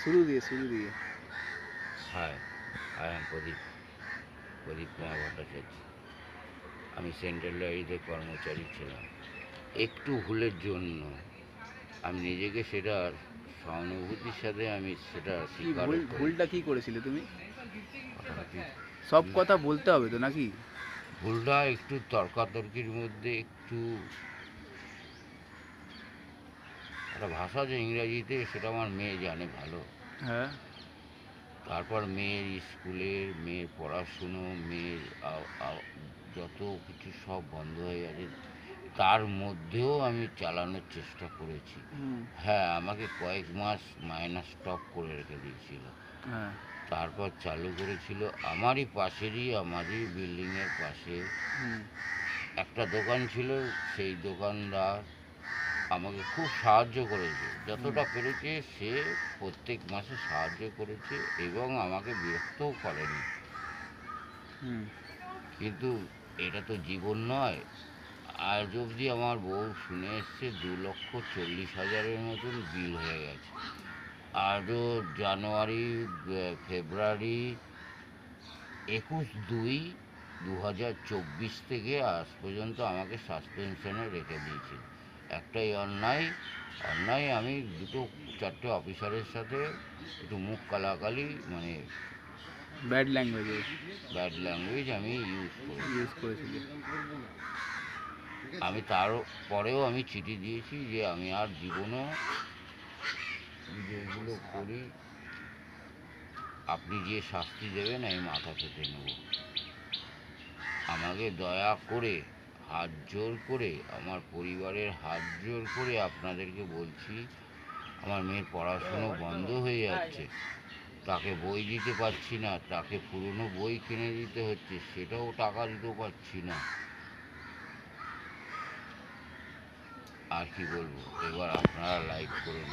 শুরু দিয়ে। High, I am প্রদীপ কুমার ভট্টাচার্য। আমি সেন্ট্রাল লাইব্রেরিতে কর্মচারী ছিলাম। একটু ভুলের জন্য আমি নিজেকে সেটা সহানুভূতির সাথে আমি সেটা কি স্বীকারও করি। ভুলটা কি করেছিলে তুমি? কথাটা কি সব ভুল? কথা বলতে হবে তো নাকি? ভুলটা একটু তর্কাতর্কির মধ্যে একটু একটা ভাষা যে ইংরাজিতে, সেটা আমার মেয়ে জানে ভালো। হ্যাঁ। তারপর মেয়ের স্কুলের, মেয়ের পড়াশুনো, মেয়ের যত কিছু সব বন্ধ হয়ে গেছে, তার মধ্যেও আমি চালানোর চেষ্টা করেছি। হুম। হ্যাঁ, আমাকে কয়েক মাস মাইনাস স্টপ করে রেখে দিয়েছিল। হ্যাঁ। তারপর চালু করেছিল আমারই পাশেরই, আমারই বিল্ডিংয়ের পাশে হুম। একটা দোকান ছিল। সেই দোকানদার আমাকে খুব সাহায্য করেছে, হুম। যতটা পেরেছে সে প্রত্যেক মাসে সাহায্য করেছে এবং আমাকে বিরক্তও করেনি। হুম। কিন্তু এটা তো জীবন নয়। আজ অবধি আমার বউ শুনে এসছে 2,40,000-এর মতন বিল হয়ে গেছে। আরও জানুয়ারি, ফেব্রুয়ারি, 21/2/2024 থেকে আজ পর্যন্ত আমাকে সাসপেনশনে রেখে দিয়েছিল। একটাই অন্যায় আমি দুটো চারটে অফিসারের সাথে একটু মুখ কালাকালি, মানে ব্যাড ল্যাঙ্গুয়েজে ব্যাড ল্যাঙ্গুয়েজ আমি ইউজ করেছিলে। আমি তারপরেও আমি চিঠি দিয়েছি যে আমি আর জীবনও যেগুলো করি, আপনি যে শাস্তি দেবেন আমি মাথা পেতে নেব। আমাকে দয়া করে, হাত জোর করে, আমার পরিবারের হাত জোর করে আপনাদেরকে বলছি, আমার মেয়ের পড়াশুনো বন্ধ হয়ে যাচ্ছে। তাকে বই দিতে পারছি না, তাকে পুরনো বই কিনে দিতে হচ্ছে, সেটাও টাকা দিতে পারছি না। আর কি বলবো, এবার আপনারা লাইক করুন।